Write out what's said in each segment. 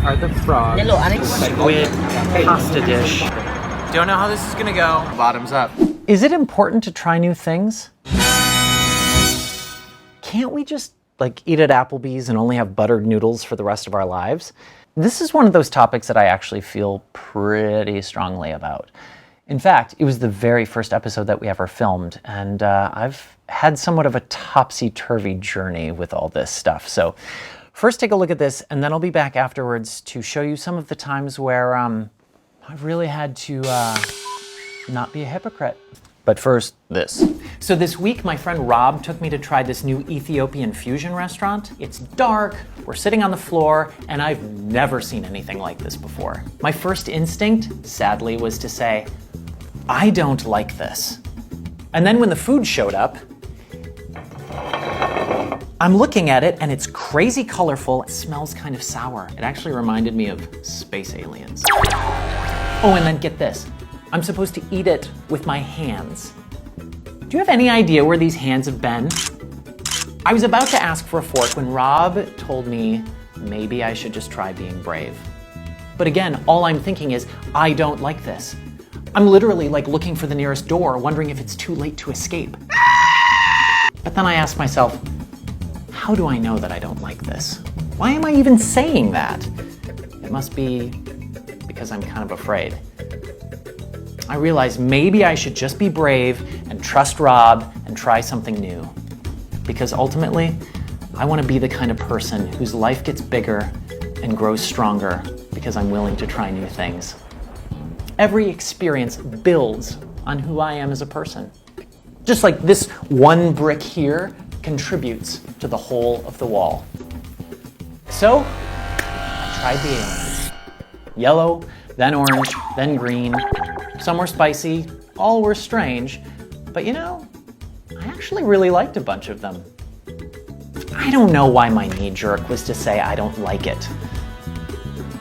are the frogs. Squid pasta dish. Don't know how this is gonna go. Bottoms up. Is it important to try new things? Can't we just eat at Applebee's and only have buttered noodles for the rest of our lives? This is one of those topics that I actually feel pretty strongly about. In fact, it was the very first episode that we ever filmed, and I've had somewhat of a topsy-turvy journey with all this stuff. So first take a look at this, and then I'll be back afterwards to show you some of the times where I've really had to not be a hypocrite. But first, this. So this week, my friend Rob took me to try this new Ethiopian fusion restaurant. It's dark, we're sitting on the floor, and I've never seen anything like this before. My first instinct, sadly, was to say, I don't like this. And then when the food showed up, I'm looking at it and it's crazy colorful. It smells kind of sour. It actually reminded me of space aliens. Oh, and then get this. I'm supposed to eat it with my hands. Do you have any idea where these hands have been? I was about to ask for a fork when Rob told me maybe I should just try being brave. But again, all I'm thinking is, I don't like this. I'm literally looking for the nearest door, wondering if it's too late to escape. But then I ask myself, how do I know that I don't like this? Why am I even saying that? It must be because I'm kind of afraid. I realized maybe I should just be brave and trust Rob and try something new. Because ultimately, I want to be the kind of person whose life gets bigger and grows stronger because I'm willing to try new things. Every experience builds on who I am as a person. Just like this one brick here contributes to the whole of the wall. So, I tried the aliens. Yellow, then orange, then green. Some were spicy, all were strange, but I actually really liked a bunch of them. I don't know why my knee jerk was to say I don't like it.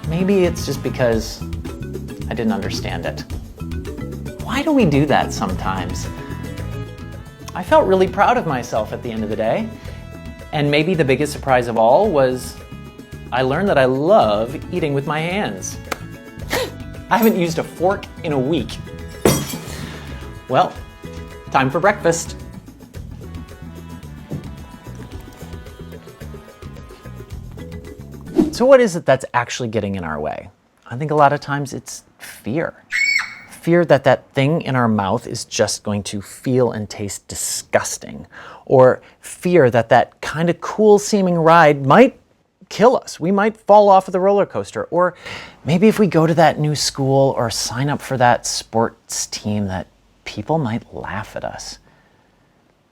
Maybe it's just because I didn't understand it. Why do we do that sometimes? I felt really proud of myself at the end of the day, and maybe the biggest surprise of all was I learned that I love eating with my hands. I haven't used a fork in a week. Well, time for breakfast. So what is it that's actually getting in our way? I think a lot of times it's fear. Fear that that thing in our mouth is just going to feel and taste disgusting. Or fear that that kind of cool seeming ride might kill us. We might fall off of the roller coaster. Or maybe if we go to that new school or sign up for that sports team, that people might laugh at us.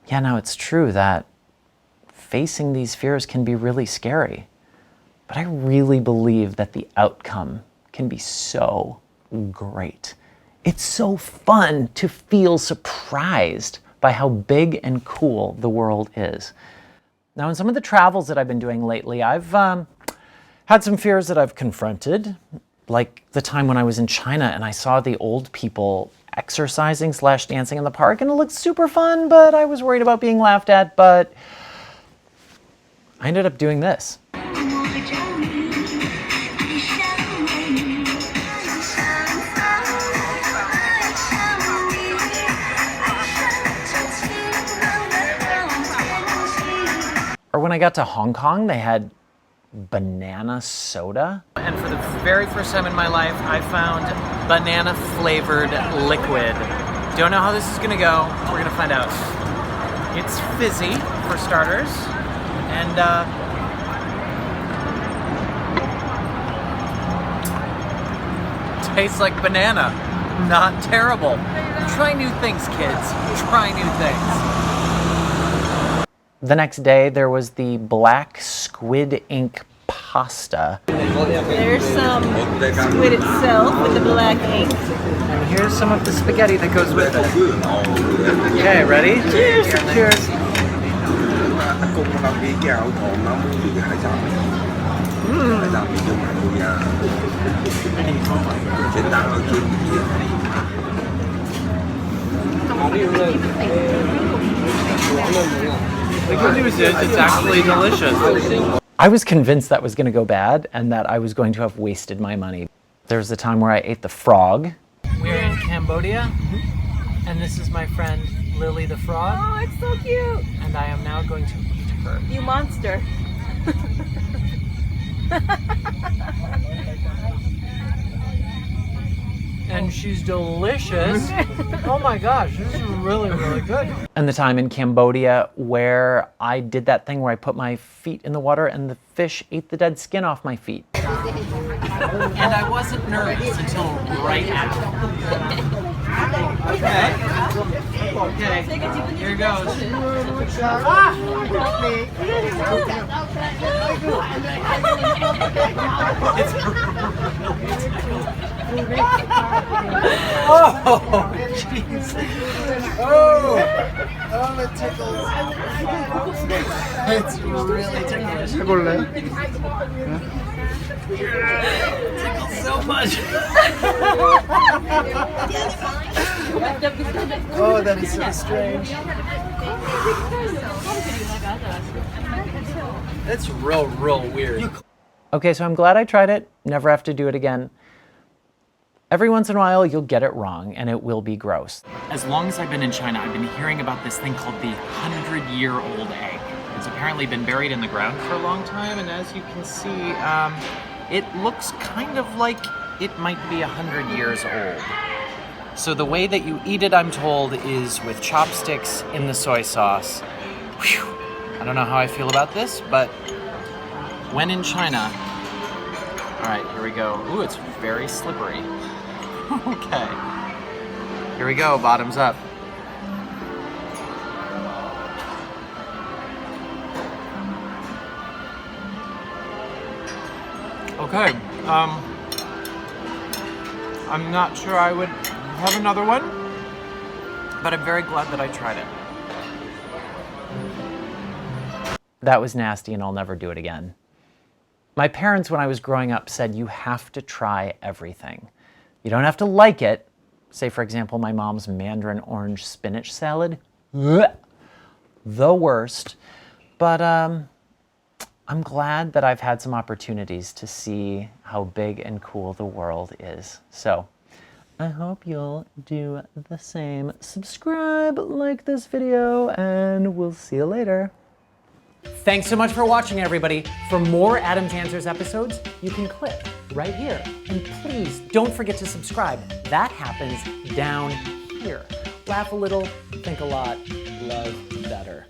Yeah, now it's true that facing these fears can be really scary. But I really believe that the outcome can be so great. It's so fun to feel surprised by how big and cool the world is. Now, in some of the travels that I've been doing lately, I've had some fears that I've confronted, like the time when I was in China and I saw the old people exercising/dancing in the park, and it looked super fun, but I was worried about being laughed at, but I ended up doing this. Or when I got to Hong Kong, they had banana soda. And for the very first time in my life, I found banana flavored liquid. Don't know how this is gonna go. We're gonna find out. It's fizzy, for starters, and tastes like banana. Not terrible. Try new things, kids. Try new things. The next day, there was the black squid ink pasta. There's some squid itself with the black ink. And here's some of the spaghetti that goes with it. Okay, ready? Cheers! Cheers! The good news is it's actually delicious. I was convinced that was going to go bad and that I was going to have wasted my money. There was a time where I ate the frog. We're in Cambodia, and this is my friend Lily the frog. Oh, it's so cute. And I am now going to eat her. You monster. And she's delicious. Oh my gosh, this is really, really good. And the time in Cambodia where I did that thing where I put my feet in the water and the fish ate the dead skin off my feet. And I wasn't nervous until right after. Okay, here goes. Oh, jeez. Oh, it tickles. It's really ticklish. It tickles so much. Oh, that is so strange. That's real weird. Okay, so I'm glad I tried it. Never have to do it again. Every once in a while, you'll get it wrong, and it will be gross. As long as I've been in China, I've been hearing about this thing called the 100-year-old egg. It's apparently been buried in the ground for a long time, and as you can see, it looks kind of like it might be 100 years old. So the way that you eat it, I'm told, is with chopsticks in the soy sauce. Whew. I don't know how I feel about this, but when in China... All right, here we go. Ooh, it's very slippery. Okay. Here we go, bottoms up. Okay, I'm not sure I would have another one, but I'm very glad that I tried it. That was nasty and I'll never do it again. My parents, when I was growing up, said you have to try everything. You don't have to like it. Say, for example, my mom's mandarin orange spinach salad. The worst. But I'm glad that I've had some opportunities to see how big and cool the world is. So I hope you'll do the same. Subscribe, like this video, and we'll see you later. Thanks so much for watching, everybody. For more Adam's Answers episodes, you can click right here. And please don't forget to subscribe. That happens down here. Laugh a little, think a lot, love better.